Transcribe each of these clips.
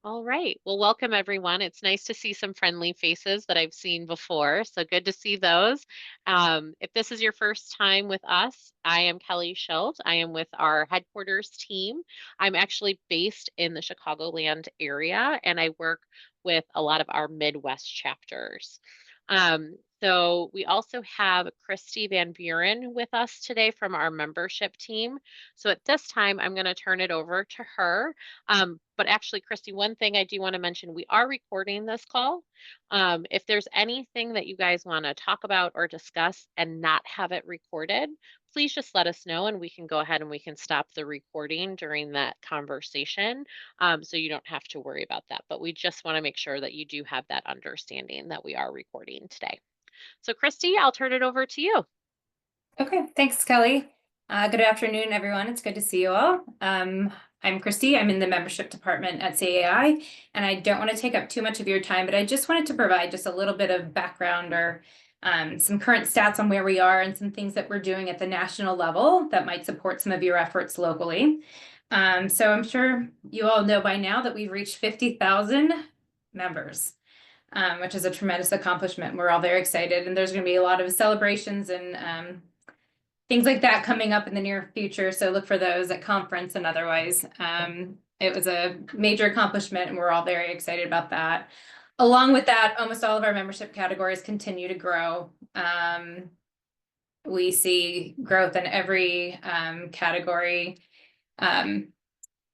All right. Well, welcome everyone. It's nice to see some friendly faces that I've seen before. So good to see those. If this is your first time with us, I am Kelly Schild. I am with our headquarters team. I'm actually based in the Chicagoland area and I work with a lot of our Midwest chapters. So we also have Christy Van Buren with us today from our membership team. So at this time, I'm going to turn it over to her. But actually, Christy, one thing I do want to mention, we are recording this call. If there's anything that you guys want to talk about or discuss and not have it recorded, please just let us know and we can go ahead and we can stop the recording during that conversation. So you don't have to worry about that. But we just want to make sure that you do have that understanding that we are recording today. So Christy, I'll turn it over to you. Okay, thanks, Kelly. Good afternoon, everyone. It's good to see you all. I'm Christy. I'm in the membership department at CAI, and I don't want to take up too much of your time, but I just wanted to provide just a little bit of background or some current stats on where we are and some things that we're doing at the national level that might support some of your efforts locally. So I'm sure you all know by now that we've reached 50,000 members. Which is a tremendous accomplishment. We're all very excited, and there's going to be a lot of celebrations and things like that coming up in the near future. So look for those at conference and otherwise. It was a major accomplishment and we're all very excited about that. Along with that, almost all of our membership categories continue to grow. We see growth in every category and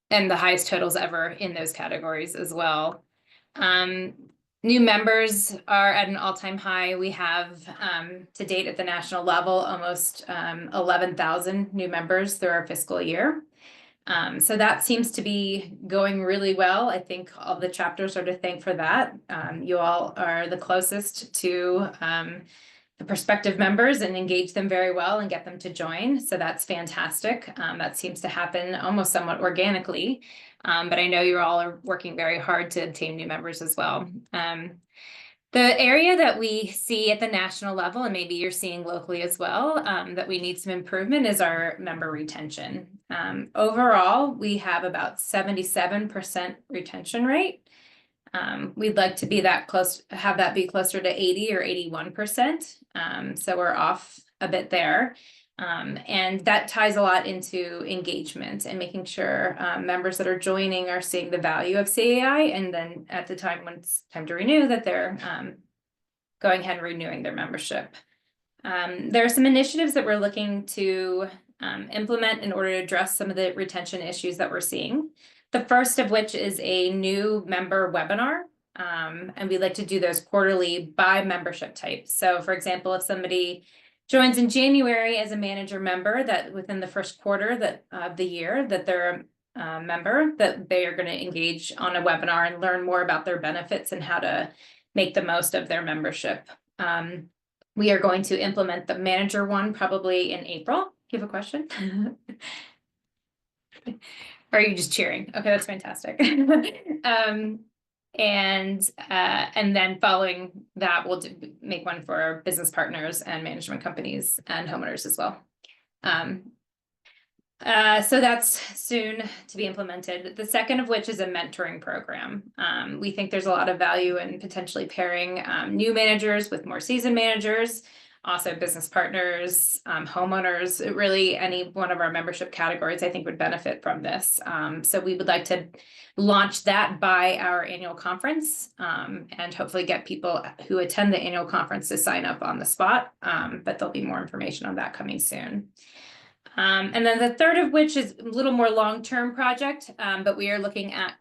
the highest totals ever in those categories as well. New members are at an all-time high. We have, to date at the national level, almost 11,000 new members through our fiscal year. So that seems to be going really well. I think all the chapters are to thank for that. You all are the closest to the prospective members and engage them very well and get them to join. So that's fantastic. That seems to happen almost somewhat organically. But I know you all are working very hard to obtain new members as well. The area that we see at the national level, and maybe you're seeing locally as well, that we need some improvement is our member retention. Overall, we have about 77% retention rate. We'd like to be that close, have that be closer to 80 or 81%. So we're off a bit there. And that ties a lot into engagement and making sure members that are joining are seeing the value of CAI, and then at the time when it's time to renew, that they're going ahead and renewing their membership. There are some initiatives that we're looking to implement in order to address some of the retention issues that we're seeing. The first of which is a new member webinar. And we like to do those quarterly by membership type. So for example, if somebody joins in January as a manager member, that within the first quarter that of the year that they're a member, that they are going to engage on a webinar and learn more about their benefits and how to make the most of their membership. We are going to implement the manager one probably in April. Do you have a question? Or are you just cheering? Okay, that's fantastic. And then following that, we'll make one for our business partners and management companies and homeowners as well. So that's soon to be implemented. The second of which is a mentoring program. We think there's a lot of value in potentially pairing new managers with more seasoned managers, also business partners, homeowners. Really any one of our membership categories I think would benefit from this. So we would like to launch that by our annual conference and hopefully get people who attend the annual conference to sign up on the spot. But there'll be more information on that coming soon. And then the third of which is a little more long-term project, but we are looking at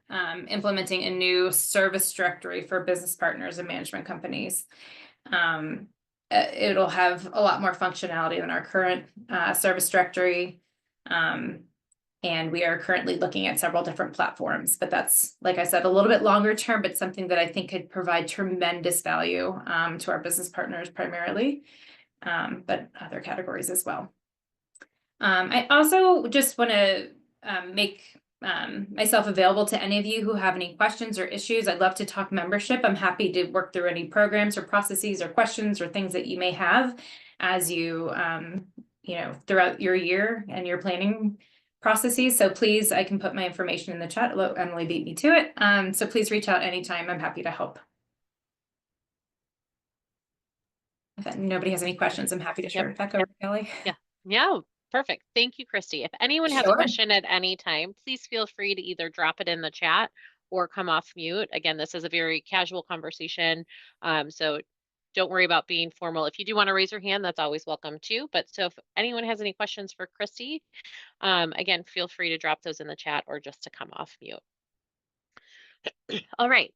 implementing a new service directory for business partners and management companies. It'll have a lot more functionality than our current service directory. And we are currently looking at several different platforms, but that's, like I said, a little bit longer term, but something that I think could provide tremendous value to our business partners primarily, but other categories as well. I also just want to make myself available to any of you who have any questions or issues. I'd love to talk membership. I'm happy to work through any programs or processes or questions or things that you may have as you, throughout your year and your planning processes. So please, I can put my information in the chat. Hello, Emily beat me to it. So please reach out anytime. I'm happy to help. If nobody has any questions, I'm happy to Yep. turn it back over to Kelly. Yeah. Yeah. Perfect. Thank you, Christy. If anyone has a Sure. question at any time, please feel free to either drop it in the chat or come off mute. Again, this is a very casual conversation. So don't worry about being formal. If you do want to raise your hand, that's always welcome too. But so if anyone has any questions for Christy, again, feel free to drop those in the chat or just to come off mute. All right.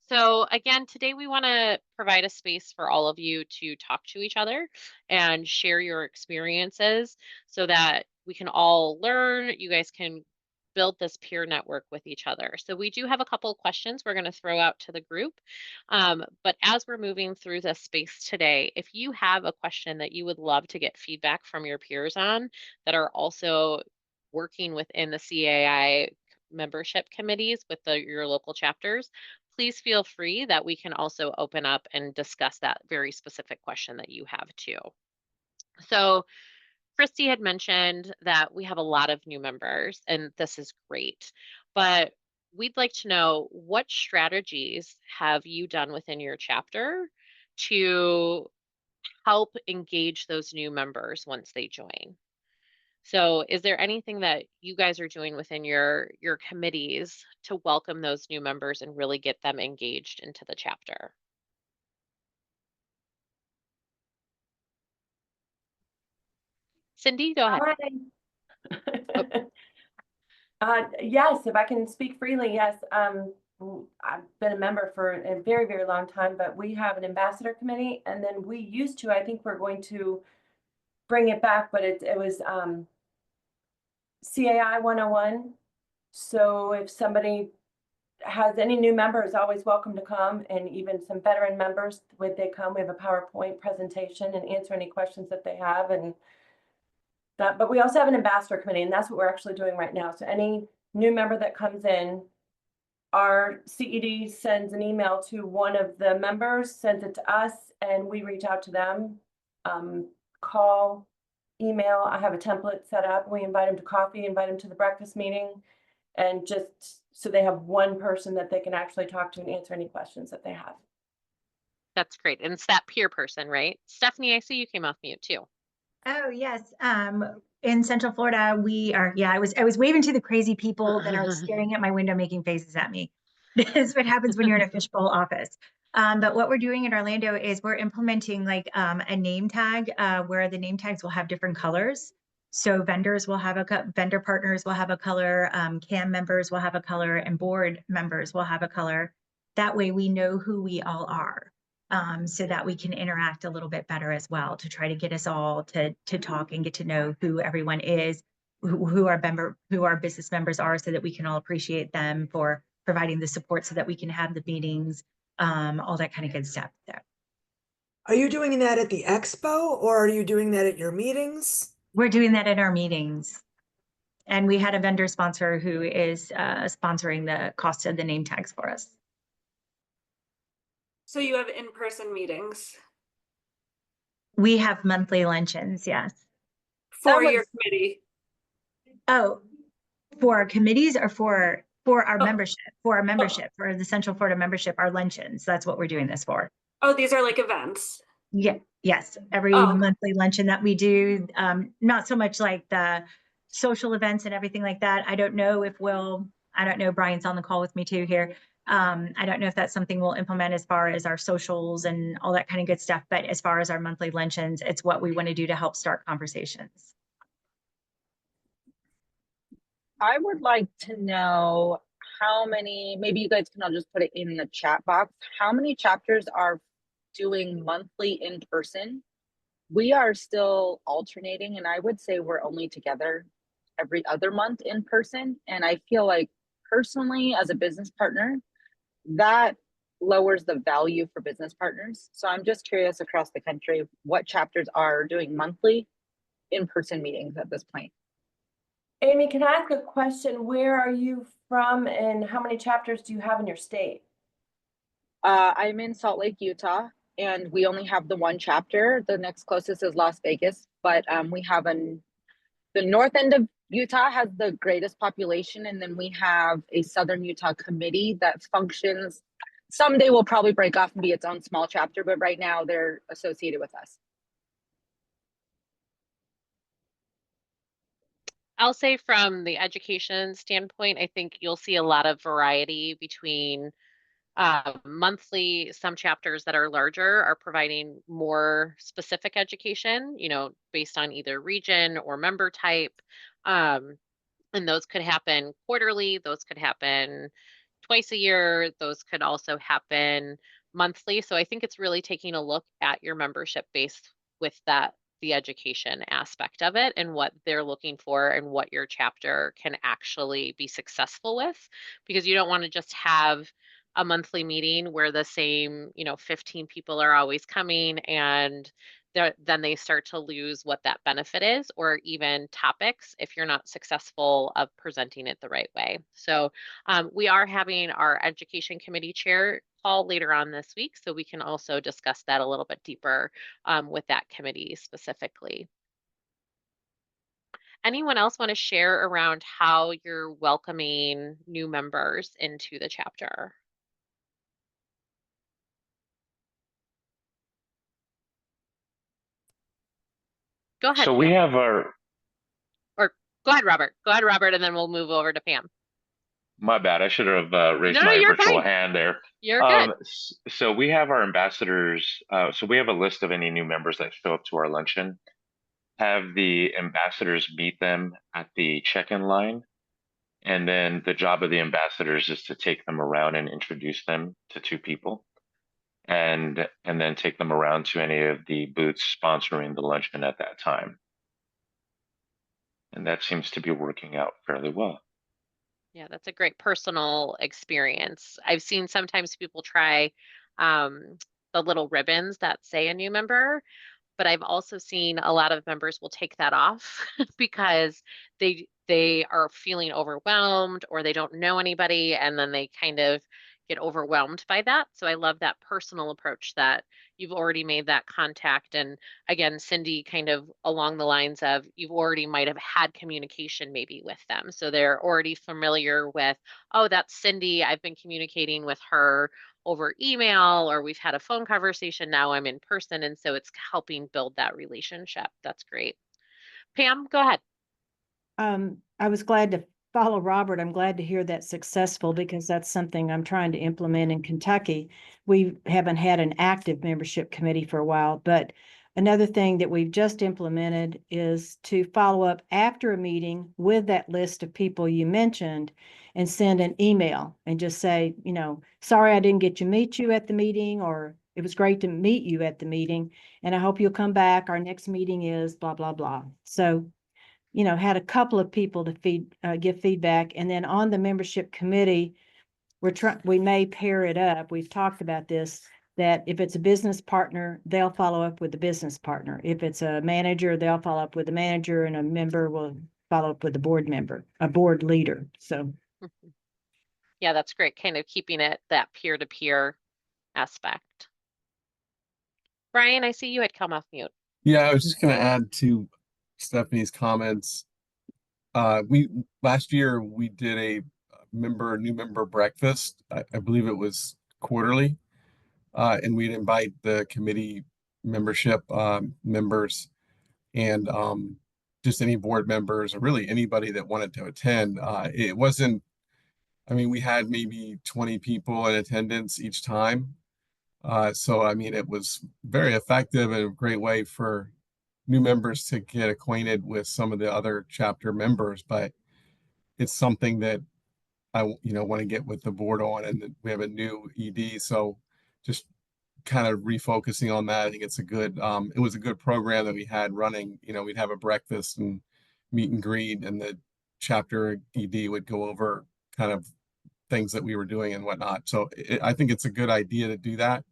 So again, today we want to provide a space for all of you to talk to each other and share your experiences so that we can all learn. You guys can build this peer network with each other. So we do have a couple of questions we're going to throw out to the group. But as we're moving through this space today, if you have a question that you would love to get feedback from your peers on that are also working within the CAI membership committees with your local chapters, please feel free that we can also open up and discuss that very specific question that you have too. So Christy had mentioned that we have a lot of new members, and this is great, but we'd like to know what strategies have you done within your chapter to help engage those new members once they join? So is there anything that you guys are doing within your committees to welcome those new members and really get them engaged into the chapter? Cindy, go ahead. Oh, Hi. Yes, if I can speak freely, yes. I've been a member for a very, very long time, but we have an ambassador committee, and then we used to, I think we're going to bring it back, but it was CAI 101. So if somebody has any new members, always welcome to come, and even some veteran members, would they come? We have a PowerPoint presentation and answer any questions that they have, and that, but we also have an ambassador committee, and that's what we're actually doing right now. So any new member that comes in, our CED sends an email to one of the members, sends it to us, and we reach out to them. Call, email. I have a template set up. We invite them to coffee, invite them to the breakfast meeting, and just so they have one person that they can actually talk to and answer any questions that they have. that's great. And it's that peer person, right? Stephanie, I see you came off mute too. Oh, yes. In Central Florida, we are, yeah, I was waving to the crazy people that are staring at my window making faces at me. This is what happens when you're in a fishbowl office. But what we're doing in Orlando is we're implementing like a name tag where the name tags will have different colors. So vendors will have vendor partners will have a color, CAM members will have a color, and board members will have a color. That way we know who we all are. So that we can interact a little bit better as well to try to get us all to talk and get to know who everyone is, who our business members are, so that we can all appreciate them for providing the support so that we can have the meetings, all that kind of good stuff there. Are you doing that at the expo or are you doing that at your meetings? We're doing that in our meetings. And we had a vendor sponsor who is sponsoring the cost of the name tags for us. So you have in-person meetings We have monthly luncheons, yes. for your committee? Oh, for our committees or for our membership, for the Central Florida membership, our luncheons. That's what we're doing this for. Oh, these are like events. Yeah, yes. Every monthly luncheon that we do, not so much like the social events and everything like that. I don't know, Brian's on the call with me too here. I don't know if that's something we'll implement as far as our socials and all that kind of good stuff. But as far as our monthly luncheons, it's what we want to do to help start conversations. I would like to know how many, maybe you guys can all just put it in the chat box. How many chapters are doing monthly in person? We are still alternating, and I would say we're only together every other month in person. And I feel like personally, as a business partner, that lowers the value for business partners. So I'm just curious across the country, what chapters are doing monthly in-person meetings at this point? Amy, can I ask a question? Where are you from and how many chapters do you have in your state? I'm in Salt Lake, Utah, and we only have the one chapter. The next closest is Las Vegas, but we have the north end of Utah has the greatest population, and then we have a Southern Utah committee that functions. Someday we'll probably break off and be its own small chapter, but right now they're associated with us. I'll say from the education standpoint, I think you'll see a lot of variety between monthly. Some chapters that are larger are providing more specific education, based on either region or member type. And those could happen quarterly, those could happen twice a year, those could also happen monthly. So I think it's really taking a look at your membership base with the education aspect of it and what they're looking for and what your chapter can actually be successful with, because you don't want to just have a monthly meeting where the same 15 people are always coming, and then they start to lose what that benefit is, or even topics, if you're not successful of presenting it the right way. So we are having our education committee chair call later on this week, so we can also discuss that a little bit deeper with that committee specifically. Anyone else want to share around how you're welcoming new members into the chapter? Go ahead, So we Pam. have our, Or go ahead, Robert. Go ahead, Robert, and then we'll move over to Pam. my bad, I should have raised No, my you're virtual fine. hand there. You're good. So we have our ambassadors. So we have a list of any new members that show up to our luncheon. Have the ambassadors meet them at the check-in line. And then the job of the ambassadors is to take them around and introduce them to two people. And then take them around to any of the booths sponsoring the luncheon at that time. And that seems to be working out fairly well. Yeah, that's a great personal experience. I've seen sometimes people try the little ribbons that say a new member, but I've also seen a lot of members will take that off because they are feeling overwhelmed or they don't know anybody, and then they kind of get overwhelmed by that. So I love that personal approach that you've already made that contact. And again, Cindy, kind of along the lines of you've already might have had communication maybe with them. So they're already familiar with, oh, that's Cindy. I've been communicating with her over email, or we've had a phone conversation. Now I'm in person. And so it's helping build that relationship. That's great. Pam, go ahead. I was glad to follow Robert. I'm glad to hear that's successful because that's something I'm trying to implement in Kentucky. We haven't had an active membership committee for a while, but another thing that we've just implemented is to follow up after a meeting with that list of people you mentioned and send an email and just say, sorry, I didn't get to meet you at the meeting, or it was great to meet you at the meeting, and I hope you'll come back. Our next meeting is blah, blah, blah. So had a couple of people to give feedback. And then on the membership committee, we may pair it up. We've talked about this, that if it's a business partner, they'll follow up with the business partner. If it's a manager, they'll follow up with the manager, and a member will follow up with the board member, a board leader. So yeah, that's great. Kind of keeping it that peer-to-peer aspect. Brian, I see you had come off mute. Yeah, I was just going to add to Stephanie's comments. We last year we did a new member breakfast. I believe it was quarterly, and we'd invite the committee membership members and just any board members or really anybody that wanted to attend. It wasn't. I mean, we had maybe 20 people in attendance each time. So I mean, it was very effective and a great way for new members to get acquainted with some of the other chapter members, but it's something that I want to get with the board on, and we have a new ED, so just kind of refocusing on that. I think it's it was a good program that we had running. We'd have a breakfast and meet and greet, and the chapter ED would go over kind of things that we were doing and whatnot. So I think it's a good idea to do that.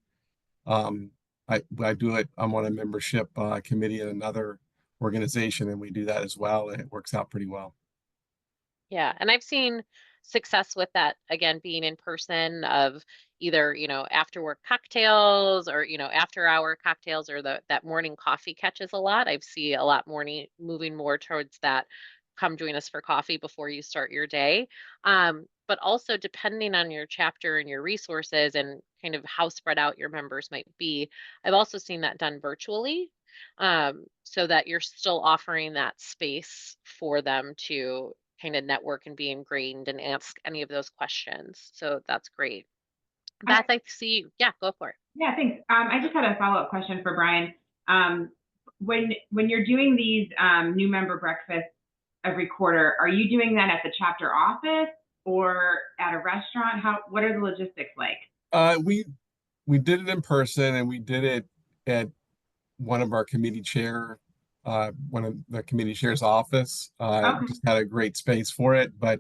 I do it. I'm on a membership committee in another organization, and we do that as well, and it works out pretty well. Yeah, and I've seen success with that, again, being in person, of either, after work cocktails or, after hour cocktails, or that morning coffee catches a lot. I've seen a lot more moving more towards that come join us for coffee before you start your day. But also depending on your chapter and your resources and kind of how spread out your members might be, I've also seen that done virtually, so that you're still offering that space for them to kind of network and be ingrained and ask any of those questions. So that's great. Beth, I see. Yeah, go for it. Yeah, thanks. I just had a follow-up question for Brian. When you're doing these new member breakfasts every quarter, are you doing that at the chapter office or at a restaurant? What are the logistics like? We did it in person, and we did it at one of the committee chair's office. Okay. Just had a great space for it, but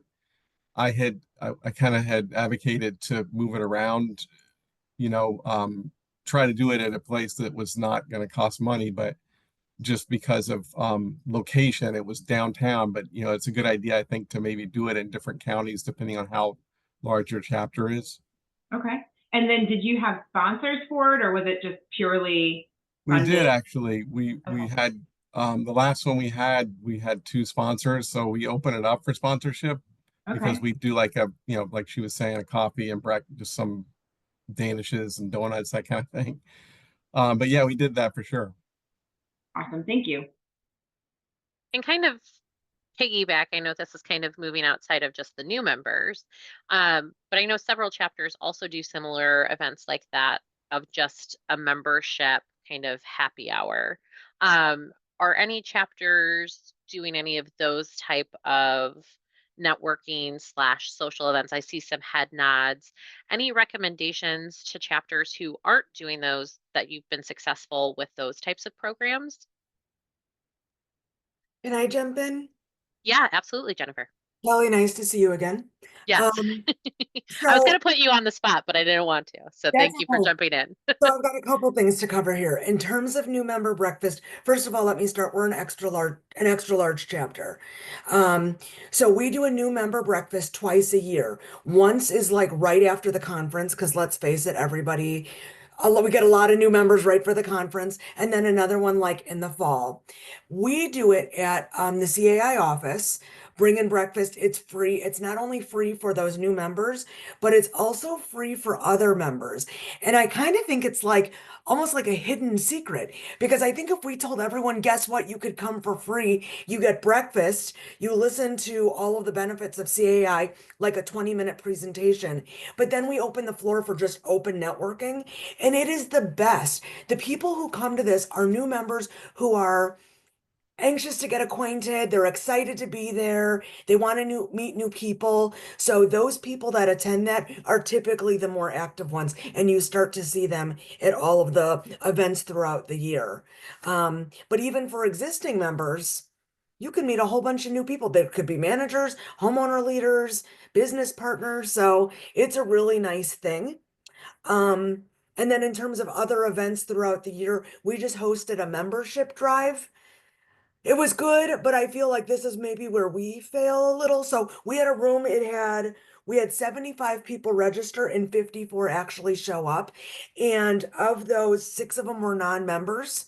I kind of had advocated to move it around, try to do it at a place that was not going to cost money, but just because of location, it was downtown. But it's a good idea, I think, to maybe do it in different counties depending on how large your chapter is. Okay. And then did you have sponsors for it, or was it just purely We funded? did actually. We Okay. had the last one we had 2 sponsors, so we open it up for sponsorship because Okay. we do like like she was saying, a coffee and breakfast, just some danishes and donuts, that kind of thing. But yeah, we did that for sure. Awesome. Thank you. And kind of piggyback, I know this is kind of moving outside of just the new members, but I know several chapters also do similar events like that of just a membership kind of happy hour. Are any chapters doing any of those type of networking / social events? I see some head nods. Any recommendations to chapters who aren't doing those that you've been successful with those types of programs? Can I jump in? Yeah, absolutely, Jennifer. Kelly, nice to see you again. Yes. Um, I was so going to put you on the spot, but I didn't want to. So that's thank you for jumping in. So I've got a couple things to cover here. In terms of new member breakfast, first of all, let me start. We're an extra large chapter. Um, so we do a new member breakfast twice a year. Once is like right after the conference, because let's face it, we get a lot of new members right for the conference, and then another one like in the fall. We do it at the CAI office. Bring in breakfast. It's free. It's not only free for those new members, but it's also free for other members. And I kind of think it's like almost like a hidden secret, because I think if we told everyone, guess what, you could come for free, you get breakfast, you listen to all of the benefits of CAI, like a 20-minute presentation, but then we open the floor for just open networking, and it is the best. The people who come to this are new members who are anxious to get acquainted. They're excited to be there. They want to meet new people. So those people that attend that are typically the more active ones, and you start to see them at all of the events throughout the year. But even for existing members, you can meet a whole bunch of new people. They could be managers, homeowner leaders, business partners. So it's a really nice thing. And then in terms of other events throughout the year, we just hosted a membership drive. It was good, but I feel like this is maybe where we fail a little. So we had a room, we had 75 people register and 54 actually show up. And of those, 6 of them were non-members.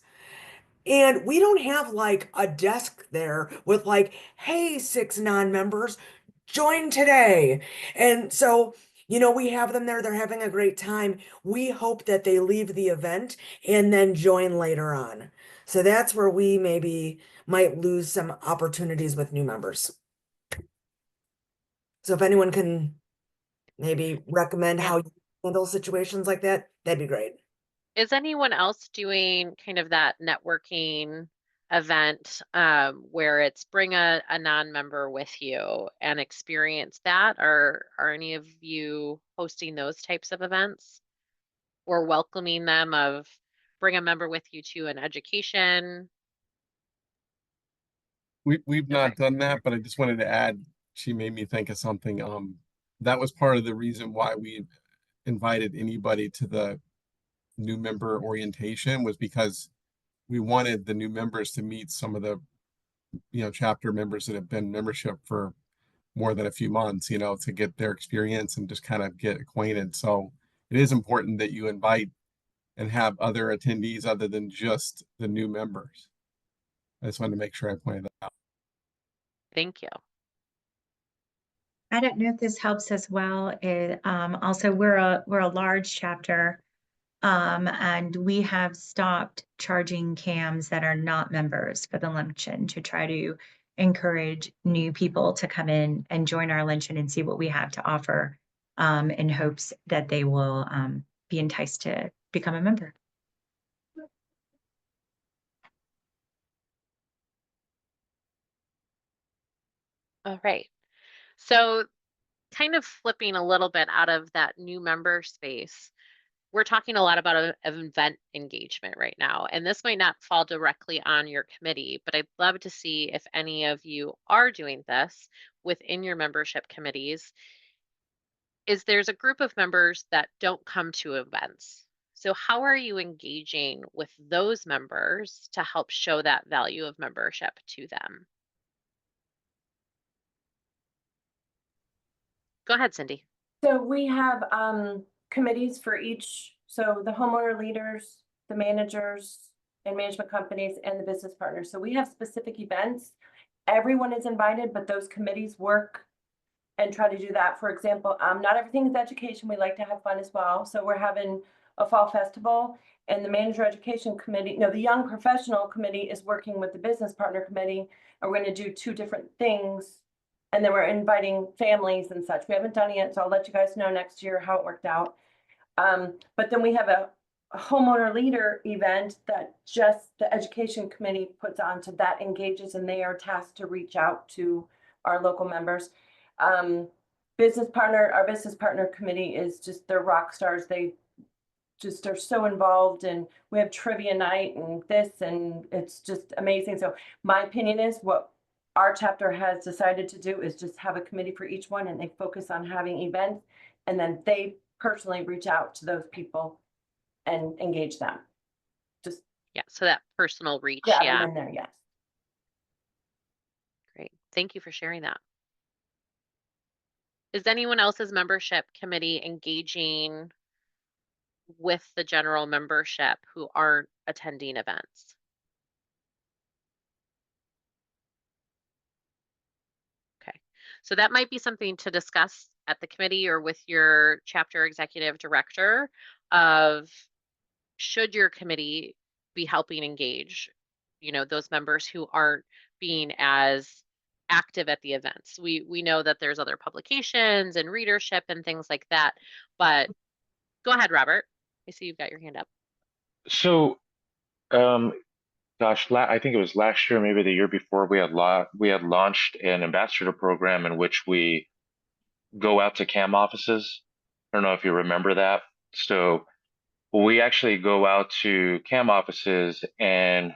And we don't have like a desk there with like, hey, 6 non-members, join today. And so, we have them there, they're having a great time. We hope that they leave the event and then join later on. So that's where we maybe might lose some opportunities with new members. So if anyone can maybe recommend Yeah. how you handle situations like that, that'd be great. Is anyone else doing kind of that networking event where it's bring a non-member with you and experience that? Or are any of you hosting those types of events or welcoming them of bring a member with you to an education? We've not done that, but I just wanted to add, she made me think of something. That was part of the reason why we invited anybody to the new member orientation, was because we wanted the new members to meet some of the chapter members that have been membership for more than a few months, to get their experience and just kind of get acquainted. So it is important that you invite and have other attendees other than just the new members. I just wanted to make sure I pointed that out. Thank you. I don't know if this helps as well. Also, we're a large chapter, and we have stopped charging CAMs that are not members for the luncheon to try to encourage new people to come in and join our luncheon and see what we have to offer, in hopes that they will be enticed to become a member. All right. So kind of flipping a little bit out of that new member space, we're talking a lot about event engagement right now, and this might not fall directly on your committee, but I'd love to see if any of you are doing this within your membership committees. There's a group of members that don't come to events. So how are you engaging with those members to help show that value of membership to them? Go ahead, Cindy. So we have committees for each, so the homeowner leaders, the managers and management companies, and the business partners. So we have specific events. Everyone is invited, but those committees work and try to do that. For example, not everything is education. We like to have fun as well. So we're having a fall festival, and the manager education committee, no, the young professional committee is working with the business partner committee, and we're going to do 2 different things. And then we're inviting families and such. We haven't done it yet, so I'll let you guys know next year how it worked out. But then we have a homeowner leader event that just the education committee puts on, so that engages, and they are tasked to reach out to our local members. Our business partner committee is just, they're rock stars. They just are so involved, and we have trivia night and this, and it's just amazing. So my opinion is, what our chapter has decided to do is just have a committee for each one, and they focus on having events, and then they personally reach out to those people and engage them. Just Yeah, so that personal reach. grab Yeah, them in there, yes. great. Thank you for sharing that. Is anyone else's membership committee engaging with the general membership who aren't attending events? Okay, so that might be something to discuss at the committee or with your chapter executive director of, should your committee be helping engage, those members who aren't being as active at the events. We know that there's other publications and readership and things like that, but go ahead, Robert. I see you've got your hand up. So, gosh, I think it was last year, maybe the year before, we had launched an ambassador program in which we go out to CAM offices. I don't know if you remember that. So we actually go out to CAM offices, and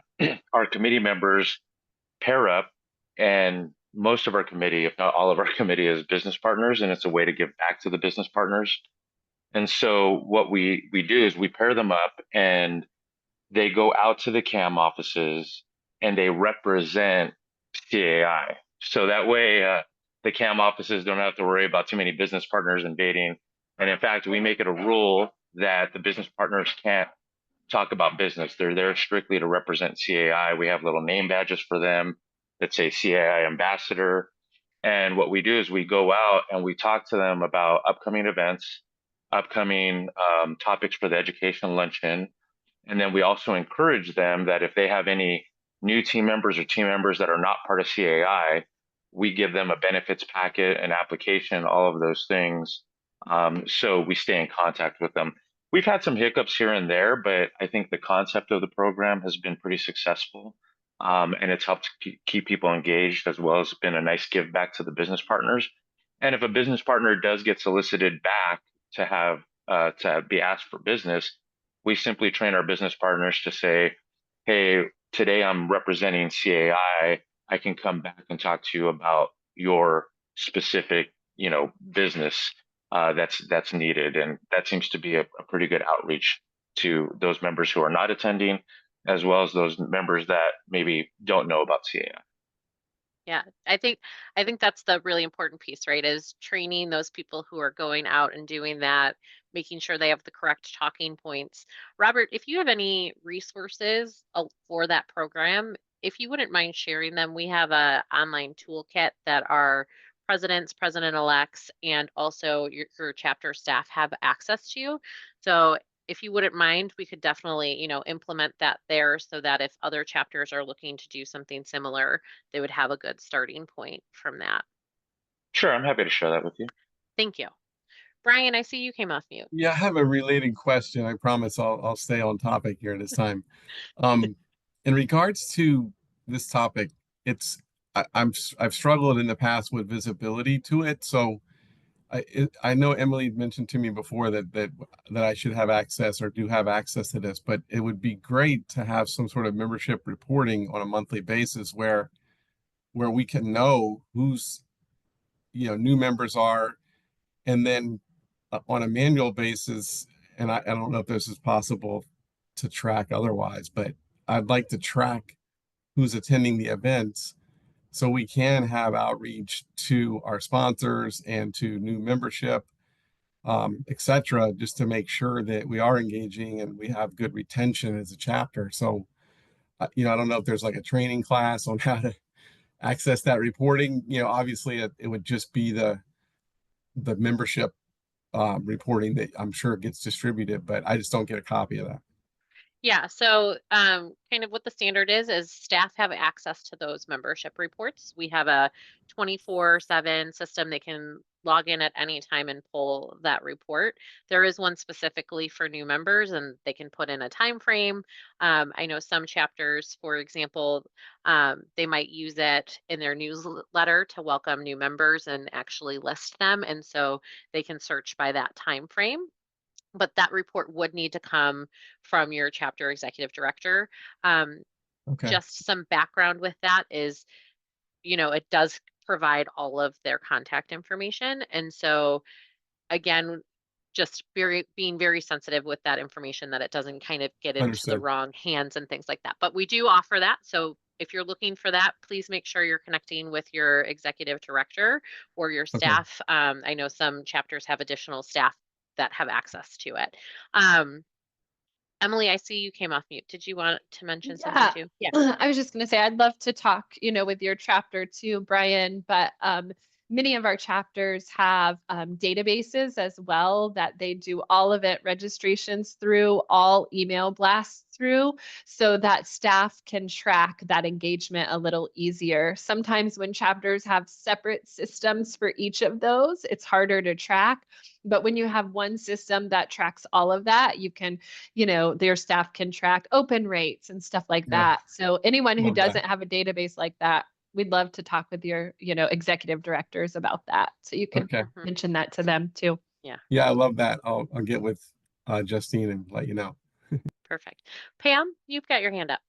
our committee members pair up, and most of our committee, if not all of our committee, is business partners, and it's a way to give back to the business partners. And so what we do is we pair them up, and they go out to the CAM offices and they represent CAI. So that way, the CAM offices don't have to worry about too many business partners invading. And in fact, we make it a rule that the business partners can't talk about business. They're there strictly to represent CAI. We have little name badges for them that say CAI ambassador. And what we do is we go out and we talk to them about upcoming events, upcoming topics for the education luncheon. And then we also encourage them that if they have any new team members or team members that are not part of CAI, we give them a benefits packet, an application, all of those things. So we stay in contact with them. We've had some hiccups here and there, but I think the concept of the program has been pretty successful. And it's helped keep people engaged, as well as been a nice give back to the business partners. And if a business partner does get solicited back to be asked for business, we simply train our business partners to say, hey, today I'm representing CAI. I can come back and talk to you about your specific, business that's needed. And that seems to be a pretty good outreach to those members who are not attending, as well as those members that maybe don't know about CAI. Yeah, I think that's the really important piece, right? Is training those people who are going out and doing that, making sure they have the correct talking points. Robert, if you have any resources for that program, if you wouldn't mind sharing them, we have a online toolkit that our presidents, president-elects, and also your chapter staff have access to. So if you wouldn't mind, we could definitely, implement that there so that if other chapters are looking to do something similar, they would have a good starting point from that. Sure, I'm happy to share that with you. Thank you. Brian, I see you came off mute. Yeah, I have a related question. I promise I'll stay on topic here this time. In regards to this topic, I've struggled in the past with visibility to it. So I know Emily mentioned to me before that I should have access or do have access to this, but it would be great to have some sort of membership reporting on a monthly basis where we can know who's new members are, and then on a manual basis, and I don't know if this is possible to track otherwise, but I'd like to track who's attending the events so we can have outreach to our sponsors and to new membership, etc., just to make sure that we are engaging and we have good retention as a chapter. So, I don't know if there's like a training class on how to access that reporting. Obviously it would just be the membership reporting that I'm sure gets distributed, but I just don't get a copy of that. Yeah, so kind of what the standard is staff have access to those membership reports. We have a 24/7 system. They can log in at any time and pull that report. There is one specifically for new members, and they can put in a time frame. I know some chapters, for example, they might use it in their newsletter to welcome new members and actually list them, and so they can search by that time frame. But that report would need to come from your chapter executive director. Okay. Just some background with that is, it does provide all of their contact information. And so again, just being very sensitive with that information that it doesn't kind of get into the Understood. wrong hands and things like that. But we do offer that. So if you're looking for that, please make sure you're connecting with your executive director or your Okay. staff. I know some chapters have additional staff that have access to it. Emily, I see you came off mute. Did you want to mention something too? Yeah. I was just going to say, I'd love to talk, with your chapter too, Brian, but many of our chapters have databases as well that they do all event registrations through, all email blasts through, so that staff can track that engagement a little easier. Sometimes when chapters have separate systems for each of those, it's harder to track. But when you have one system that tracks all of that, you can, their staff can track open rates and stuff like Yeah. that. So anyone who Love that. doesn't have a database like that, we'd love to talk with your, executive directors about that. So you can Okay. mention that to them too. Yeah, I love that. I'll get with Justine and let you know. Perfect. Pam, you've got your hand up.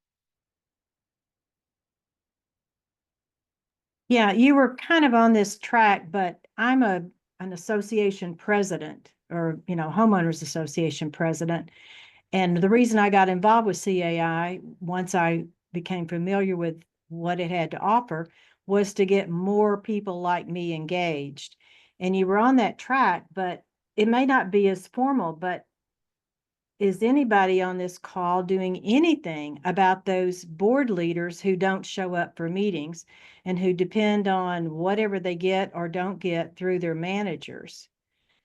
Yeah, you were kind of on this track, but I'm an association president, or, homeowners association president. And the reason I got involved with CAI, once I became familiar with what it had to offer, was to get more people like me engaged. And you were on that track, but it may not be as formal, but is anybody on this call doing anything about those board leaders who don't show up for meetings and who depend on whatever they get or don't get through their managers?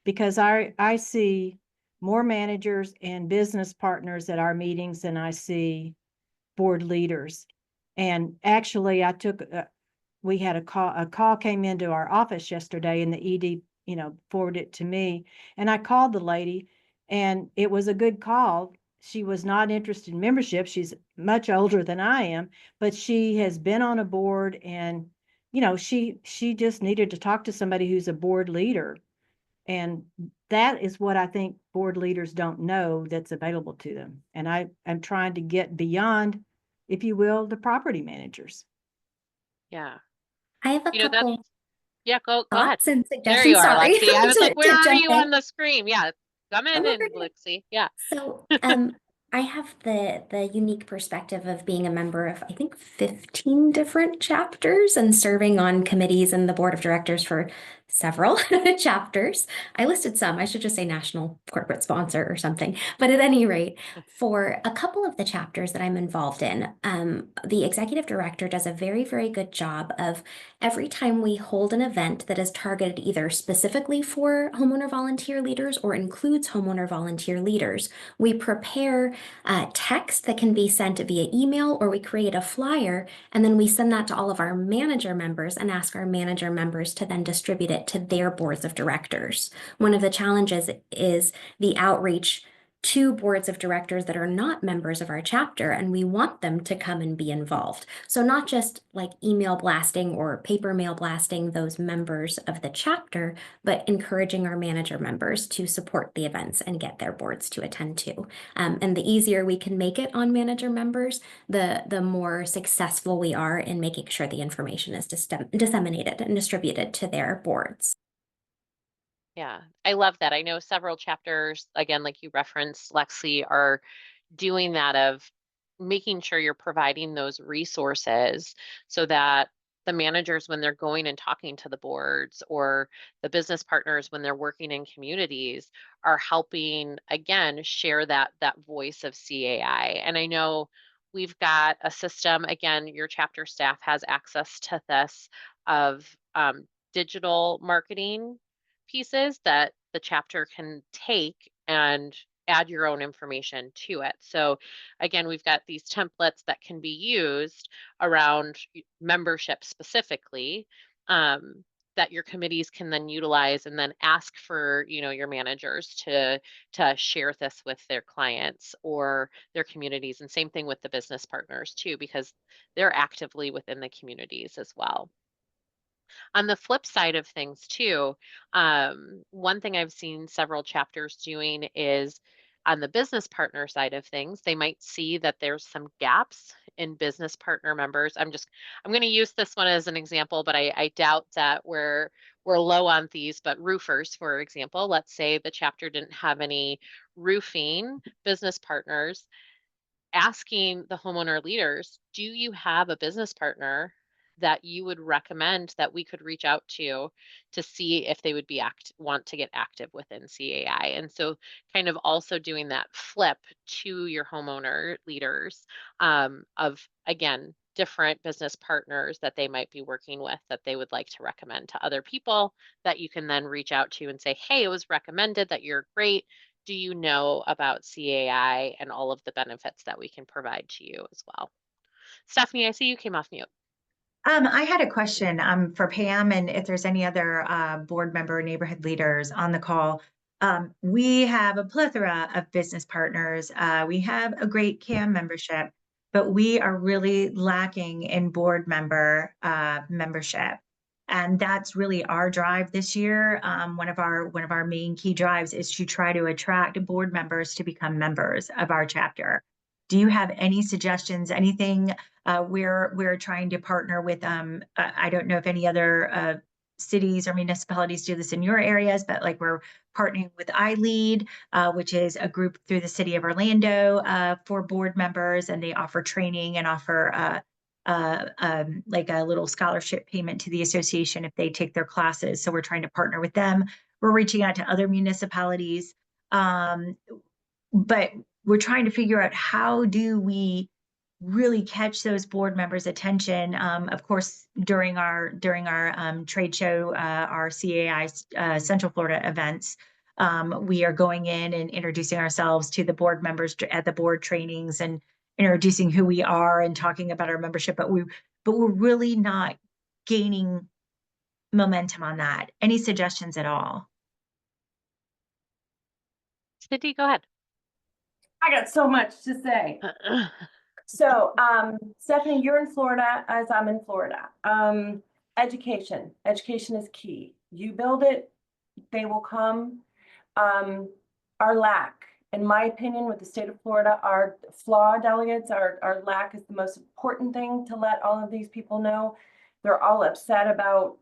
Because I see more managers and business partners at our meetings than I see board leaders. And actually, we had a call came into our office yesterday, and the ED, forwarded it to me. And I called the lady, and it was a good call. She was not interested in membership. She's much older than I am, but she has been on a board, and, she just needed to talk to somebody who's a board leader. And that is what I think board leaders don't know that's available to them. And I'm trying to get beyond, if you will, the property managers. Yeah. I have a couple yeah, go ahead. thoughts and There you suggestions. are, Sorry. Lexi. I was like, where are jump you in. on the screen? Yeah. Come in, Oh, okay. Lexi. Yeah. So I have the unique perspective of being a member of, I think, 15 different chapters and serving on committees and the board of directors for several chapters. I listed some. I should just say national corporate sponsor or something. But at any rate, for a couple of the chapters that I'm involved in, the executive director does a very, very good job of every time we hold an event that is targeted either specifically for homeowner volunteer leaders or includes homeowner volunteer leaders, we prepare text that can be sent via email, or we create a flyer and then we send that to all of our manager members and ask our manager members to then distribute it to their boards of directors. One of the challenges is the outreach to boards of directors that are not members of our chapter, and we want them to come and be involved. So not just like email blasting or paper mail blasting those members of the chapter, but encouraging our manager members to support the events and get their boards to attend to. And the easier we can make it on manager members, the more successful we are in making sure the information is disseminated and distributed to their boards. Yeah, I love that. I know several chapters, again, like you referenced, Lexi, are doing that of making sure you're providing those resources so that the managers, when they're going and talking to the boards, or the business partners when they're working in communities, are helping, again, share that voice of CAI. And I know we've got a system, again, your chapter staff has access to this, of digital marketing pieces that the chapter can take and add your own information to it. So again, we've got these templates that can be used around membership specifically, that your committees can then utilize, and then ask for, your managers to share this with their clients or their communities. And same thing with the business partners too, because they're actively within the communities as well. On the flip side of things too, one thing I've seen several chapters doing is on the business partner side of things, they might see that there's some gaps in business partner members. I'm going to use this one as an example, but I doubt that we're low on these, but roofers, for example, let's say the chapter didn't have any roofing business partners. Asking the homeowner leaders, do you have a business partner that you would recommend that we could reach out to see if they would want to get active within CAI? And so kind of also doing that flip to your homeowner leaders, of, again, different business partners that they might be working with that they would like to recommend to other people, that you can then reach out to and say, hey, it was recommended that you're great. Do you know about CAI and all of the benefits that we can provide to you as well? Stephanie, I see you came off mute. I had a question for Pam, and if there's any other board member, neighborhood leaders on the call. We have a plethora of business partners. We have a great CAM membership, but we are really lacking in board member membership. And that's really our drive this year. One of our main key drives is to try to attract board members to become members of our chapter. Do you have any suggestions, anything? We're trying to partner with, I don't know if any other cities or municipalities do this in your areas, but like we're partnering with iLead, which is a group through the city of Orlando for board members, and they offer training and offer like a little scholarship payment to the association if they take their classes. So we're trying to partner with them. We're reaching out to other municipalities, but we're trying to figure out how do we really catch those board members' attention. Of course, during our trade show, our CAI Central Florida events, we are going in and introducing ourselves to the board members at the board trainings and introducing who we are and talking about our membership. But we're really not gaining momentum on that. Any suggestions at all? Cindy, go ahead. I got so much to say. So, Stephanie, you're in Florida as I'm in Florida. Education is key. You build it, they will come. Our lack, in my opinion, with the state of Florida, our FLAW delegates, our lack is the most important thing to let all of these people know. They're all upset about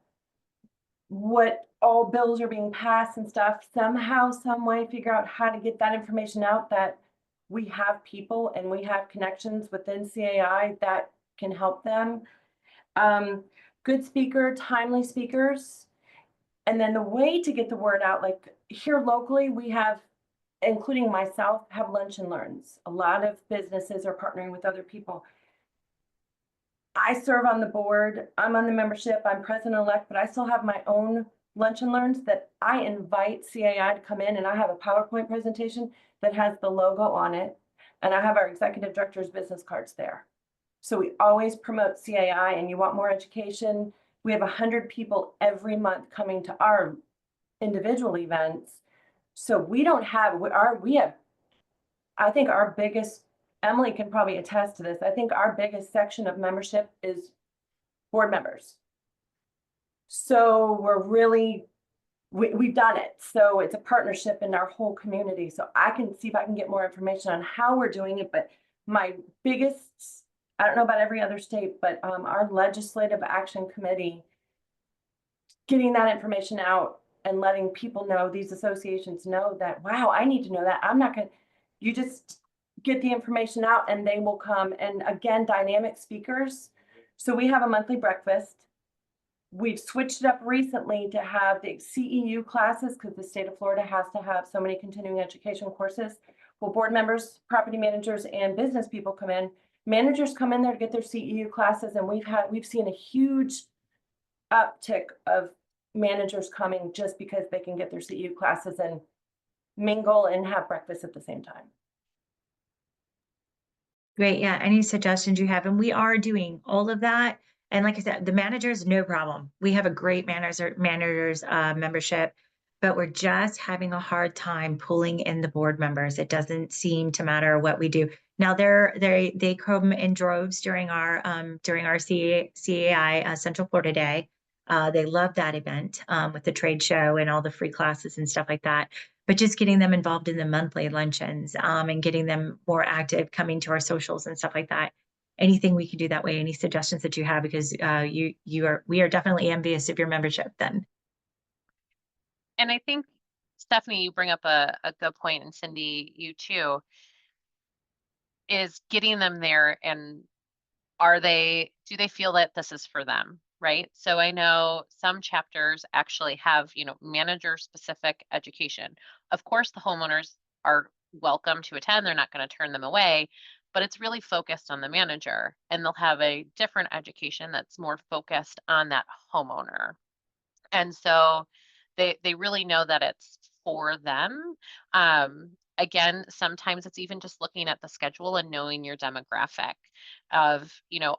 what all bills are being passed and stuff. Somehow, some way, figure out how to get that information out that we have people and we have connections within CAI that can help them. Good speaker, timely speakers. And then the way to get the word out, like here locally, we have, including myself, have lunch and learns. A lot of businesses are partnering with other people. I serve on the board, I'm on the membership, I'm president-elect, but I still have my own lunch and learns that I invite CAI to come in, and I have a PowerPoint presentation that has the logo on it. And I have our executive director's business cards there. So we always promote CAI, and you want more education. We have 100 people every month coming to our individual events. So we don't have, we have, I think our biggest, Emily can probably attest to this, I think our biggest section of membership is board members. So we're really, we've done it. So it's a partnership in our whole community. So I can see if I can get more information on how we're doing it. But my biggest, I don't know about every other state, but our legislative action committee, getting that information out and letting people know, these associations know that, wow, I need to know that. I'm not going to, you just get the information out and they will come. And again, dynamic speakers. So we have a monthly breakfast. We've switched it up recently to have the CEU classes because the state of Florida has to have so many continuing education courses. Well, board members, property managers, and business people come in. Managers come in there to get their CEU classes, and we've seen a huge uptick of managers coming just because they can get their CEU classes and mingle and have breakfast at the same time. Great. Yeah. Any suggestions you have? And we are doing all of that. And like I said, the managers, no problem. We have a great managers membership, but we're just having a hard time pulling in the board members. It doesn't seem to matter what we do. Now they come in droves during our CAI Central Florida Day. They love that event with the trade show and all the free classes and stuff like that. But just getting them involved in the monthly luncheons and getting them more active, coming to our socials and stuff like that. Anything we can do that way? Any suggestions that you have? Because we are definitely envious of your membership then. And I think, Stephanie, you bring up a good point, and Cindy, you too, is getting them there. And do they feel that this is for them, right? So I know some chapters actually have, manager specific education. Of course, the homeowners are welcome to attend. They're not going to turn them away, but it's really focused on the manager, and they'll have a different education that's more focused on that homeowner. And so they really know that it's for them. Again, sometimes it's even just looking at the schedule and knowing your demographic of,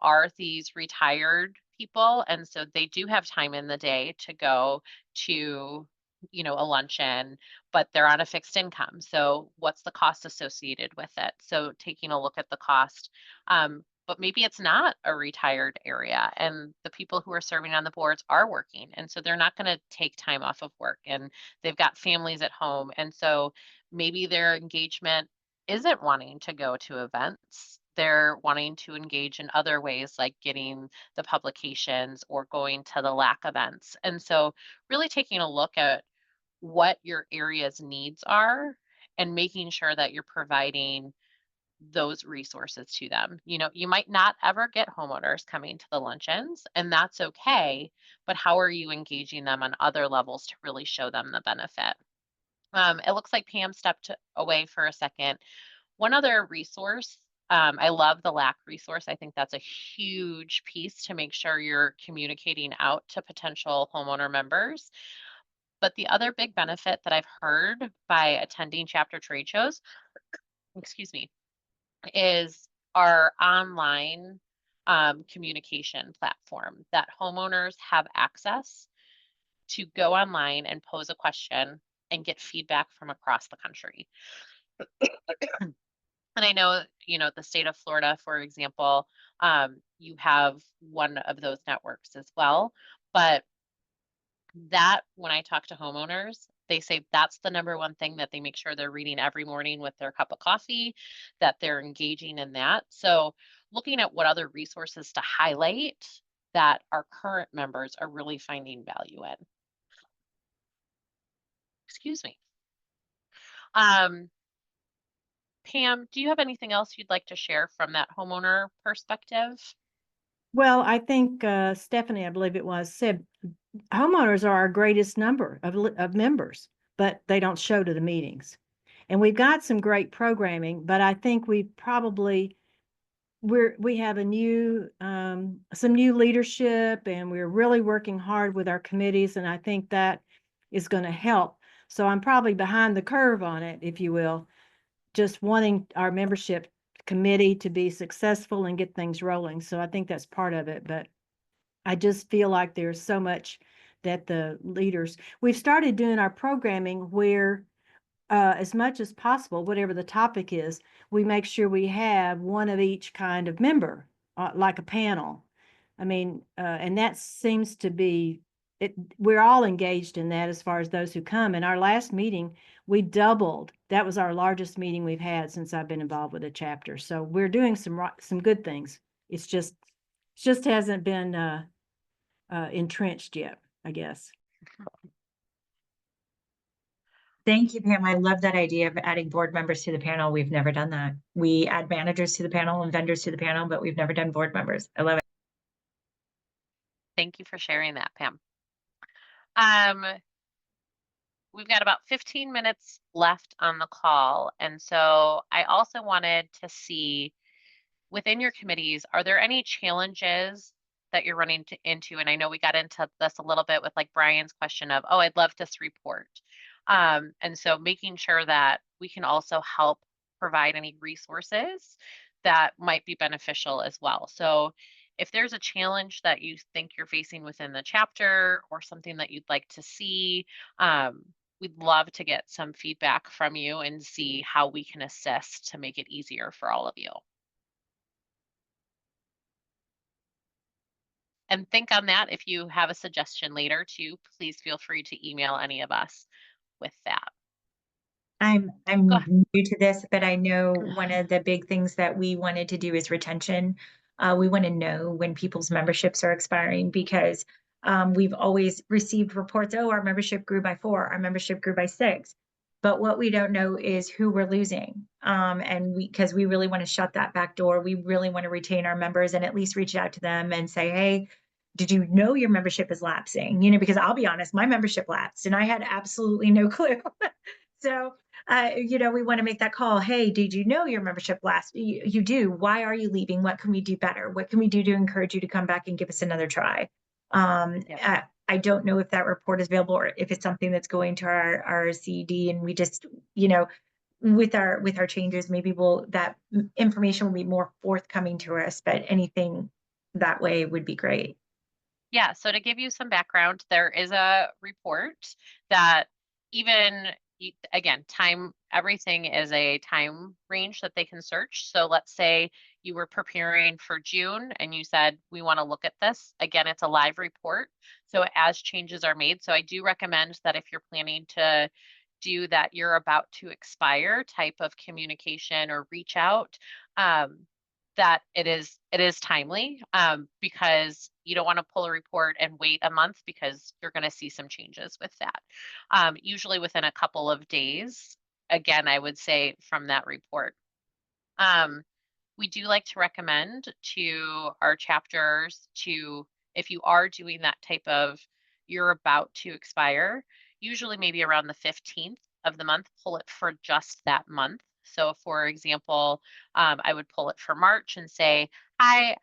are these retired people? And so they do have time in the day to go to, a luncheon, but they're on a fixed income. So what's the cost associated with it? So taking a look at the cost. But maybe it's not a retired area and the people who are serving on the boards are working. And so they're not going to take time off of work, and they've got families at home. And so maybe their engagement isn't wanting to go to events. They're wanting to engage in other ways, like getting the publications or going to the LAC events. And so really taking a look at what your area's needs are and making sure that you're providing those resources to them. You might not ever get homeowners coming to the luncheons, and that's okay, but how are you engaging them on other levels to really show them the benefit? It looks like Pam stepped away for a second. One other resource, I love the LAC resource. I think that's a huge piece to make sure you're communicating out to potential homeowner members. But the other big benefit that I've heard by attending chapter trade shows, excuse me, is our online communication platform that homeowners have access to go online and pose a question and get feedback from across the country. And I know, the state of Florida, for example, you have one of those networks as well. But that, when I talk to homeowners, they say that's the number one thing that they make sure they're reading every morning with their cup of coffee, that they're engaging in that. So looking at what other resources to highlight that our current members are really finding value in. Excuse me. Pam, do you have anything else you'd like to share from that homeowner perspective? Well, I think Stephanie, I believe it was, said homeowners are our greatest number of members, but they don't show to the meetings. And we've got some great programming, but I think we have a new some new leadership, and we're really working hard with our committees, and I think that is going to help. So I'm probably behind the curve on it, if you will, just wanting our membership committee to be successful and get things rolling. So I think that's part of it, but I just feel like there's so much that the leaders, we've started doing our programming where as much as possible, whatever the topic is, we make sure we have one of each kind of member, like a panel. I mean, and that seems to be it. We're all engaged in that as far as those who come. In our last meeting, we doubled. That was our largest meeting we've had since I've been involved with a chapter. So we're doing some good things. It just hasn't been entrenched yet, I guess. Thank you, Pam. I love that idea of adding board members to the panel. We've never done that. We add managers to the panel and vendors to the panel, but we've never done board members. I love it. Thank you for sharing that, Pam. We've got about 15 minutes left on the call. And so I also wanted to see within your committees, are there any challenges that you're running into? And I know we got into this a little bit with like Brian's question of, oh, I'd love this report. And so making sure that we can also help provide any resources that might be beneficial as well. So if there's a challenge that you think you're facing within the chapter or something that you'd like to see, we'd love to get some feedback from you and see how we can assist to make it easier for all of you. And think on that. If you have a suggestion later too, please feel free to email any of us with that. I'm Go ahead. new to this, but I know one of the big things that we wanted to do is retention. We want to know when people's memberships are expiring because we've always received reports, oh, our membership grew by 4, our membership grew by 6. But what we don't know is who we're losing. And because we really want to shut that back door, we really want to retain our members and at least reach out to them and say, hey, did you know your membership is lapsing? You know, because I'll be honest, my membership lapsed and I had absolutely no clue. So you know, we want to make that call. Hey, did you know your membership lapsed? You do. Why are you leaving? What can we do better? What can we do to encourage you to come back and give us another try? I don't know if that report is available or if it's something that's going to our CED, and we just, you know, with our changes, maybe that information will be more forthcoming to us. But anything that way would be great. Yeah, so to give you some background, there is a report that even again, everything is a time range that they can search. So let's say you were preparing for June and you said, we want to look at this. Again, it's a live report. So as changes are made, so I do recommend that if you're planning to do that you're about to expire type of communication or reach out, that it is timely, because you don't want to pull a report and wait a month because you're going to see some changes with that. Usually within a couple of days, again, I would say from that report. We do like to recommend to our chapters to, if you are doing that type of, you're about to expire, usually maybe around the 15th of the month, pull it for just that month. So for example, I would pull it for March and say, hi,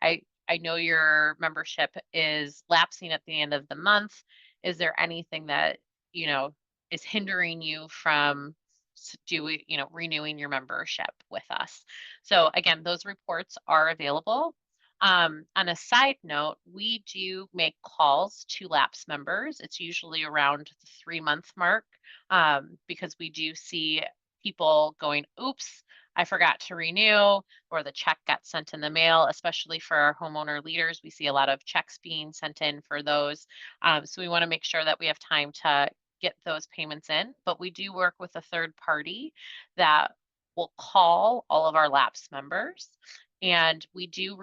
I know your membership is lapsing at the end of the month. Is there anything that, you know, is hindering you from renewing your membership with us? So again, those reports are available. On a side note, we do make calls to lapsed members. It's usually around the 3-month mark, because we do see people going, oops, I forgot to renew, or the check got sent in the mail, especially for our homeowner leaders. We see a lot of checks being sent in for those. So we want to make sure that we have time to get those payments in, but we do work with a third party that will call all of our lapsed members, and we do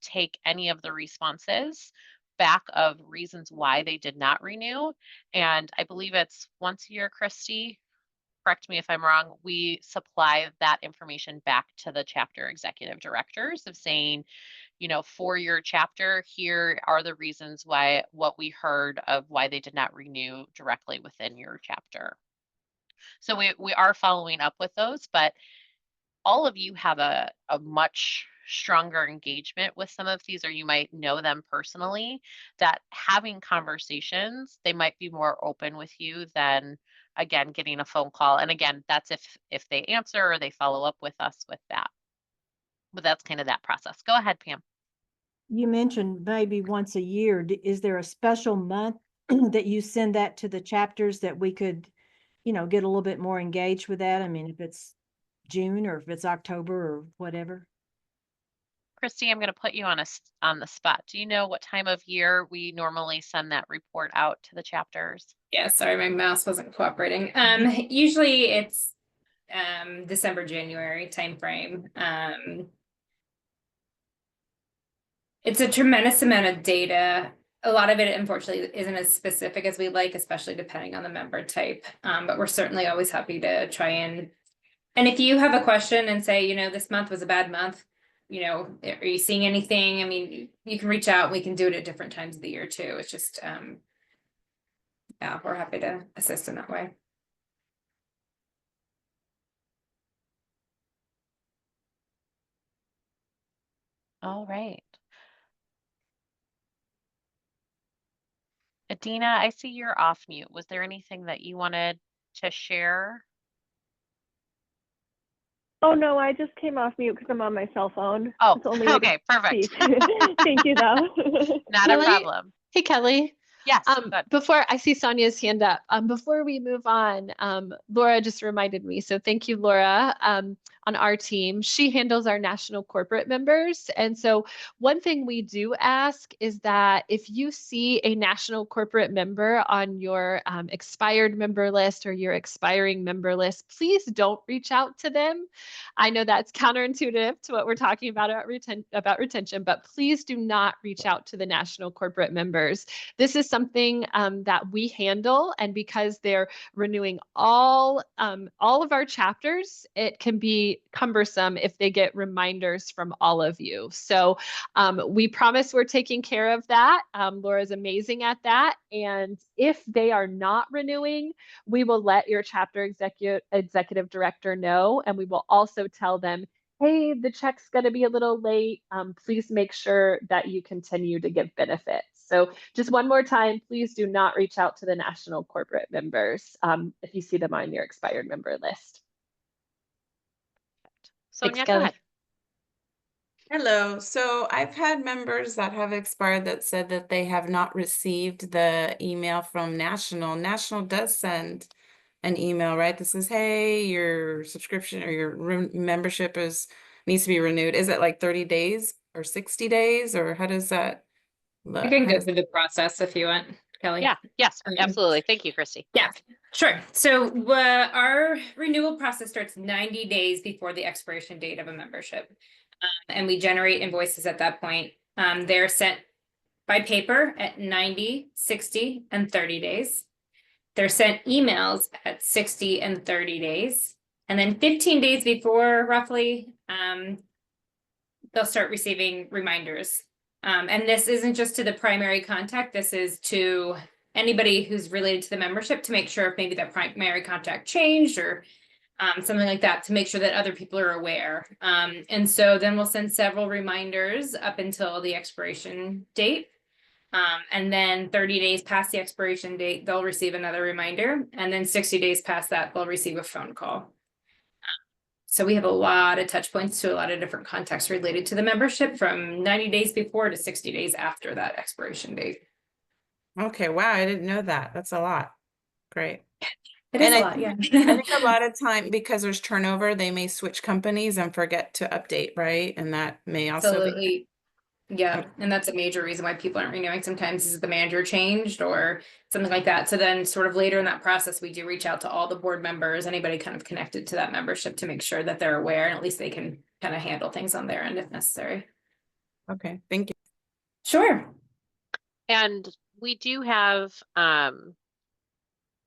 take any of the responses back of reasons why they did not renew. And I believe it's once a year, Christy, correct me if I'm wrong, we supply that information back to the chapter executive directors of saying, you know, for your chapter, here are the reasons why, what we heard of why they did not renew directly within your chapter. So we are following up with those, but all of you have a much stronger engagement with some of these, or you might know them personally, that having conversations, they might be more open with you than, again, getting a phone call. And again, that's if they answer or they follow up with us with that. But that's kind of that process. Go ahead, Pam. You mentioned maybe once a year. Is there a special month that you send that to the chapters that we could, you know, get a little bit more engaged with that? I mean, if it's June or if it's October or whatever. Christy, I'm going to put you on the spot. Do you know what time of year we normally send that report out to the chapters? Yeah, sorry, my mouse wasn't cooperating. Usually it's December, January timeframe. It's a tremendous amount of data. A lot of it, unfortunately, isn't as specific as we'd like, especially depending on the member type. But we're certainly always happy to try and if you have a question and say, you know, this month was a bad month, you know, are you seeing anything? I mean, you can reach out. We can do it at different times of the year too. It's just, yeah, we're happy to assist in that way. All right. Adina, I see you're off mute. Was there anything that you wanted to share? Oh no, I just came off mute because I'm on my cell phone. Oh, it's the only way okay, perfect. Thank you though. Not Kelly? a problem. Hey, Kelly. Yes, good. Before I see Sonia's hand up, before we move on, Laura just reminded me. So thank you, Laura, on our team. She handles our national corporate members. And so one thing we do ask is that if you see a national corporate member on your expired member list or your expiring member list, please don't reach out to them. I know that's counterintuitive to what we're talking about retention, but please do not reach out to the national corporate members. This is something that we handle, and because they're renewing all of our chapters, it can be cumbersome if they get reminders from all of you. So we promise we're taking care of that. Laura's amazing at that. And if they are not renewing, we will let your chapter executive director know, and we will also tell them, hey, the check's going to be a little late. Please make sure that you continue to give benefits. So just one more time, please do not reach out to the national corporate members if you see them on your expired member list. Sonia, go ahead. Hello. So I've had members that have expired that said that they have not received the email from National. National does send an email, right? That says, hey, your subscription or your membership needs to be renewed. Is it like 30 days or 60 days, or how does that look? You can go through the process if you want, Kelly. Yeah, yes, absolutely. Thank you, Christy. Yeah, sure. So our renewal process starts 90 days before the expiration date of a membership. And we generate invoices at that point. They're sent by paper at 90, 60, and 30 days. They're sent emails at 60 and 30 days. And then 15 days before, roughly, they'll start receiving reminders. And this isn't just to the primary contact. This is to anybody who's related to the membership to make sure if maybe that primary contact changed or something like that, to make sure that other people are aware. And so then we'll send several reminders up until the expiration date. And then 30 days past the expiration date, they'll receive another reminder. And then 60 days past that, they'll receive a phone call. So we have a lot of touch points to a lot of different contacts related to the membership from 90 days before to 60 days after that expiration date. Okay, wow, I didn't know that. That's a lot. Great. It is a lot, yeah. I think a lot of time, because there's turnover, they may switch companies and forget to update, right? And that may also Absolutely. Yeah, and that's a major reason why people aren't renewing sometimes is the manager changed or something like that. So then sort of later in that process, we do reach out to all the board members, anybody kind of connected to that membership to make sure that they're aware and at least they can kind of handle things on their end if necessary. Okay, thank you. Sure. And we do have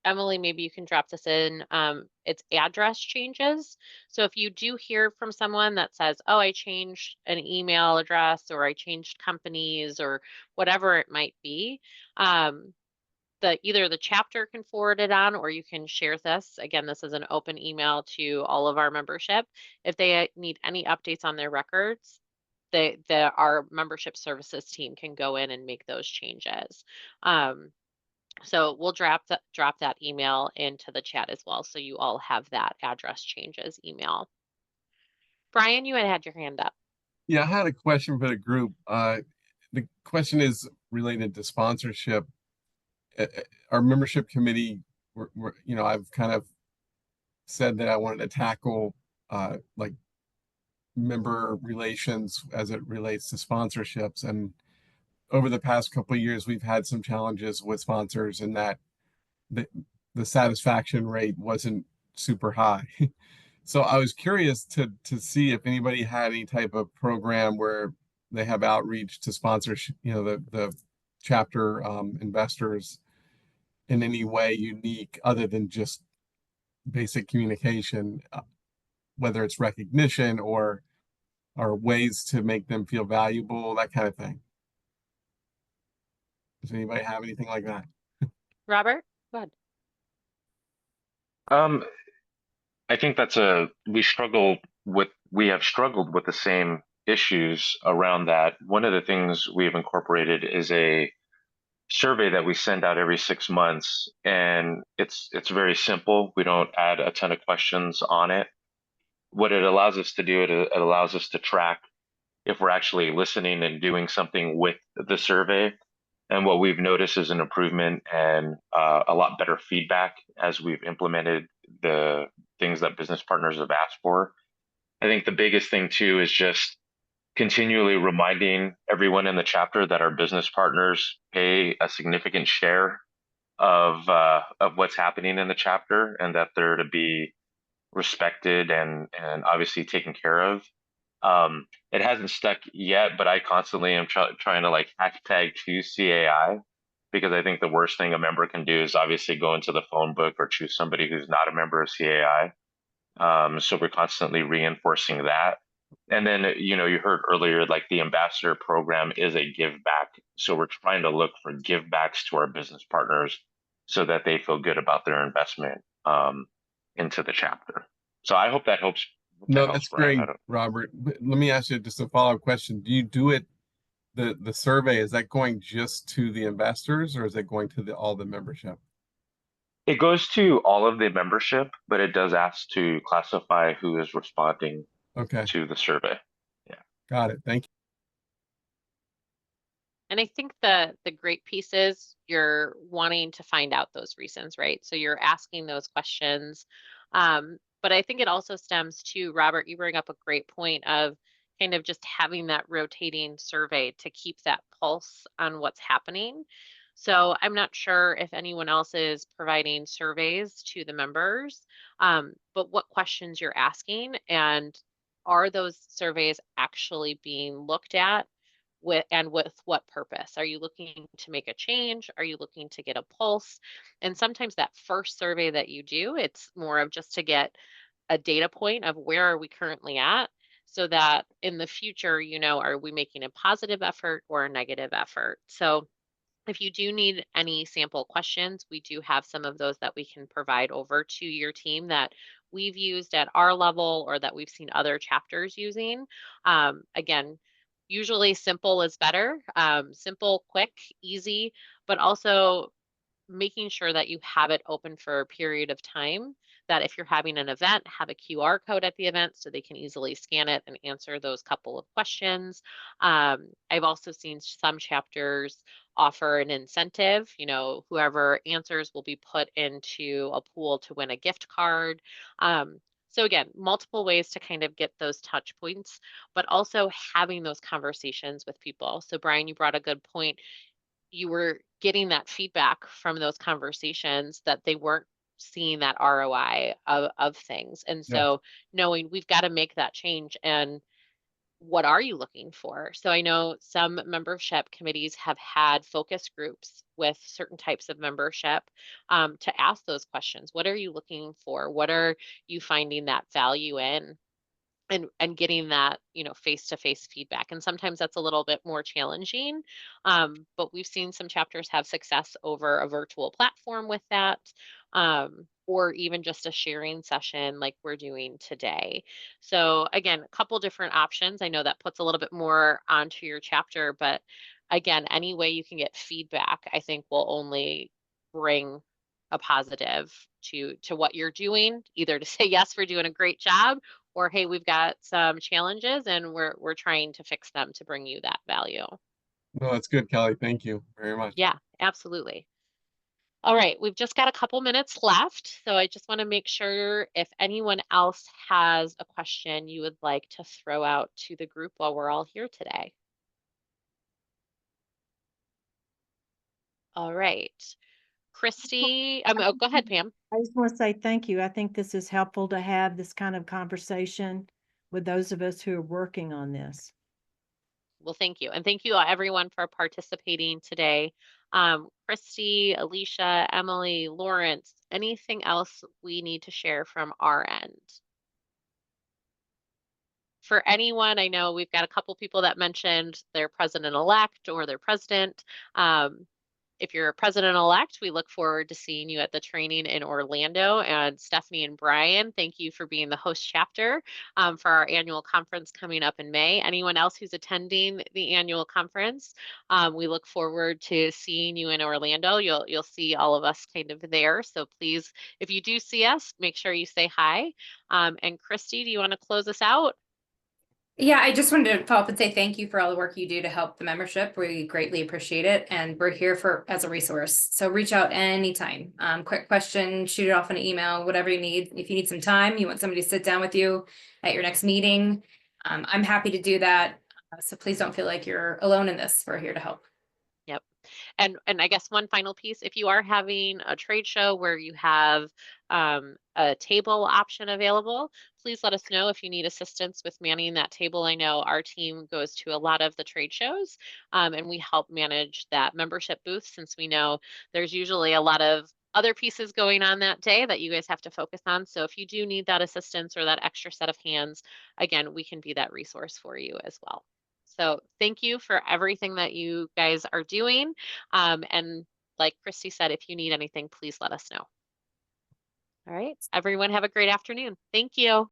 Emily, maybe you can drop this in. It's address changes. So if you do hear from someone that says, oh, I changed an email address or I changed companies or whatever it might be, either the chapter can forward it on or you can share this. Again, this is an open email to all of our membership. If they need any updates on their records, our membership services team can go in and make those changes. So we'll drop that email into the chat as well, so you all have that address changes email. Brian, you had your hand up. Yeah, I had a question for the group. The question is related to sponsorship. Our membership committee, I've kind of said that I wanted to tackle like member relations as it relates to sponsorships. And over the past couple of years, we've had some challenges with sponsors in that the satisfaction rate wasn't super high. So I was curious to see if anybody had any type of program where they have outreach to sponsors, the chapter investors in any way unique other than just basic communication, whether it's recognition or ways to make them feel valuable, that kind of thing. Does anybody have anything like that? Robert, go ahead. I think we have struggled with the same issues around that. One of the things we've incorporated is a survey that we send out every 6 months, and it's very simple. We don't add a ton of questions on it. What it allows us to do, it allows us to track if we're actually listening and doing something with the survey. And what we've noticed is an improvement and a lot better feedback as we've implemented the things that business partners have asked for. I think the biggest thing too is just continually reminding everyone in the chapter that our business partners pay a significant share of what's happening in the chapter, and that they're to be respected and obviously taken care of. It hasn't stuck yet, but I constantly am trying to like hashtag choose CAI, because I think the worst thing a member can do is obviously go into the phone book or choose somebody who's not a member of CAI. So we're constantly reinforcing that. And then, you heard earlier, like the ambassador program is a give back. So we're trying to look for give backs to our business partners so that they feel good about their investment into the chapter. So I hope that helps. No, that's great, Robert. But let me ask you just a follow-up question. Do you do it, the survey, is that going just to the investors or is it going to all the membership? It goes to all of the membership, but it does ask to classify who is responding to the survey. Yeah. Got it. Thank you. And I think the great piece is you're wanting to find out those reasons, right? So you're asking those questions. But I think it also stems to, Robert, you bring up a great point of kind of just having that rotating survey to keep that pulse on what's happening. So I'm not sure if anyone else is providing surveys to the members, but what questions you're asking, and are those surveys actually being looked at with what purpose? Are you looking to make a change? Are you looking to get a pulse? And sometimes that first survey that you do, it's more of just to get a data point of where are we currently at, so that in the future, are we making a positive effort or a negative effort? So if you do need any sample questions, we do have some of those that we can provide over to your team that we've used at our level or that we've seen other chapters using. Again, usually simple is better. Simple, quick, easy, but also making sure that you have it open for a period of time, that if you're having an event, have a QR code at the event so they can easily scan it and answer those couple of questions. I've also seen some chapters offer an incentive. Whoever answers will be put into a pool to win a gift card. So again, multiple ways to kind of get those touch points, but also having those conversations with people. So Brian, you brought a good point. You were getting that feedback from those conversations that they weren't seeing that ROI of things. And so knowing we've got to make that change. And what are you looking for? So I know some membership committees have had focus groups with certain types of membership to ask those questions. What are you looking for? What are you finding that value in? And getting that, you know, face-to-face feedback. And sometimes that's a little bit more challenging, but we've seen some chapters have success over a virtual platform with that, or even just a sharing session like we're doing today. So again, a couple different options. I know that puts a little bit more onto your chapter, but again, any way you can get feedback, I think will only bring a positive to what you're doing, either to say, yes, we're doing a great job, or hey, we've got some challenges and we're trying to fix them to bring you that value. No, that's good, Kelly. Thank you very much. Yeah, absolutely. All right, we've just got a couple minutes left, so I just want to make sure if anyone else has a question you would like to throw out to the group while we're all here today. All right, Christy, oh, go ahead, Pam. I just want to say thank you. I think this is helpful to have this kind of conversation with those of us who are working on this. Well, thank you. And thank you everyone for participating today. Christy, Alicia, Emily, Lawrence, anything else we need to share from our end? For anyone, I know we've got a couple people that mentioned their president-elect or their president. If you're a president-elect, we look forward to seeing you at the training in Orlando. And Stephanie and Brian, thank you for being the host chapter for our annual conference coming up in May. Anyone else who's attending the annual conference, we look forward to seeing you in Orlando. You'll see all of us kind of there. So please, if you do see us, make sure you say hi. And Christy, do you want to close us out? Yeah, I just wanted to follow up and say thank you for all the work you do to help the membership. We greatly appreciate it. And we're here as a resource. So reach out anytime. Quick question, shoot it off an email, whatever you need. If you need some time, you want somebody to sit down with you at your next meeting, I'm happy to do that. So please don't feel like you're alone in this. We're here to help. Yep. And I guess one final piece, if you are having a trade show where you have a table option available, please let us know if you need assistance with manning that table. I know our team goes to a lot of the trade shows and we help manage that membership booth, since we know there's usually a lot of other pieces going on that day that you guys have to focus on. So if you do need that assistance or that extra set of hands, again, we can be that resource for you as well. So thank you for everything that you guys are doing. And like Christy said, if you need anything, please let us know. All right, everyone have a great afternoon. Thank you.